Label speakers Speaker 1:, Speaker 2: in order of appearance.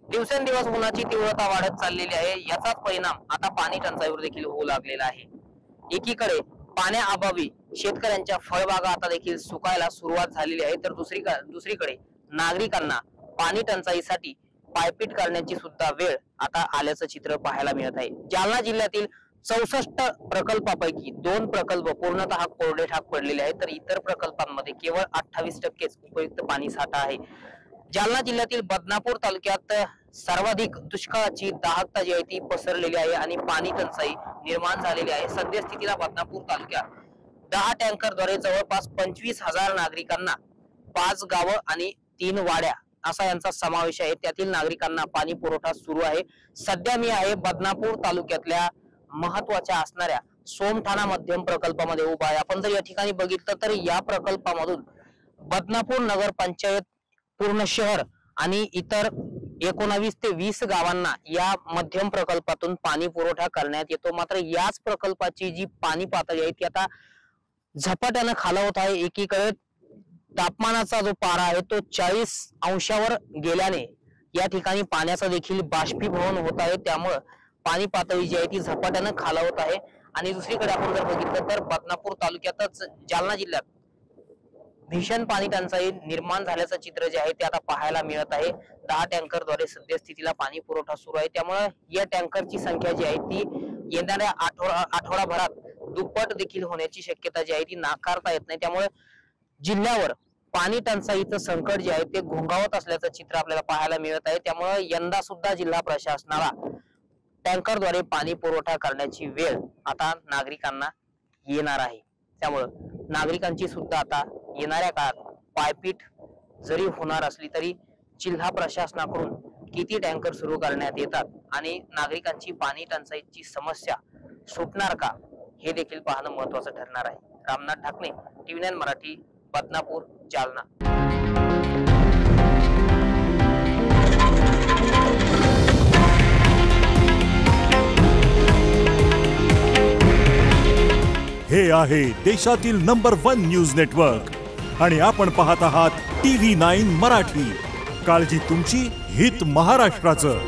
Speaker 1: दिवसेंदिवस उन्हाची तीव्रता वाढत चाललेली आहे। याचाच परिणाम आता पाणी टंचाईवर देखील होऊ लागलेला आहे। एकीकडे पाण्याअभावी शेतकऱ्यांच्या फळबागा आता देखील सुकायला सुरुवात झालेली आहे, तर दुसरीकडे नागरिकांना पाणी टंचाईसाठी पायपीट करण्याची सुद्धा वेळ आता आल्याचं चित्र पाहायला मिळत आहे। जालना जिल्ह्यातील 64 प्रकल्पापैकी 2 प्रकल्प पूर्णतः कोरडे ठाक पडलेले आहेत, तर इतर प्रकल्पांमध्ये केवळ 28% उपयुक्त पाणी साठा आहे। जालना जिल्ह्यातील बदनापूर तालुक्यात सर्वाधिक दुष्काळाची दाहकता जी आहे ती पसरलेली आहे आणि पाणी टंचाई निर्माण झालेली आहे। सद्यस्थितीला बदनापूर तालुक्यात 10 टँकरद्वारे जवळपास 25,000 नागरिकांना 5 गावं आणि 3 वाड्या असा यांचा समावेश आहे। त्यातील नागरिकांना पाणी पुरवठा सुरू आहे। सध्या मी आहे बदनापूर तालुक्यातल्या महत्वाच्या असणाऱ्या सोमठाणा मध्यम प्रकल्पामध्ये उभा आहे। आपण जर या ठिकाणी बघितलं तर या प्रकल्पामधून बदनापूर नगर पंचायत, पूर्ण शहर आणि इतर 19 ते 20 गावांना या मध्यम प्रकल्पातून पाणी पुरवठा करण्यात येतो। मात्र याच प्रकल्पाची जी पाणी पातळी आहे ती आता झपाट्याने खालावत आहे। एकीकडे तापमानाचा जो पारा आहे तो 40 अंशावर गेल्याने या ठिकाणी पाण्याचं देखील बाष्पीभवन होत आहे, त्यामुळे पाणी पातळी जी आहे ती झपाट्याने खालावत आहे। आणि दुसरीकडे आपण जर बघितलं तर बदनापूर तालुक्यातच जालना जिल्ह्यात भीषण पाणी टंचाई निर्माण झाल्याचं चित्र जे आहे ते आता पाहायला मिळत आहे। 10 टँकरद्वारे सद्यस्थितीला पाणी पुरवठा सुरू आहे, त्यामुळे या टँकरची संख्या जी आहे ती येणाऱ्या आठवडाभरात दुप्पट देखील होण्याची शक्यता जी आहे ती नाकारता येत नाही। त्यामुळे जिल्ह्यावर पाणी टंचाईचं संकट जे आहे ते घोंगावत असल्याचं चित्र आपल्याला पाहायला मिळत आहे। त्यामुळे यंदा सुद्धा जिल्हा प्रशासनाला टँकरद्वारे पाणी पुरवठा करण्याची वेळ आता नागरिकांना येणार आहे। त्यामुळे नागरिकांची सुद्धा आता येणाऱ्या काळात पायपीट जरी होणार असली तरी जिल्हा प्रशासनाकडून किती टँकर सुरू करण्यात येतात आणि नागरिकांची पाणी टंचाईची समस्या सुटणार का हे देखील पाहणं महत्त्वाचं ठरणार आहे। रामनाथ ढाकणे, TV9 मराठी, बदनापूर, जालना।
Speaker 2: हे आहे देशातील नंबर 1 न्यूज नेटवर्क आणि आपण पाहत आहात TV9 मराठी। काळजी तुमची, हित महाराष्ट्राचं।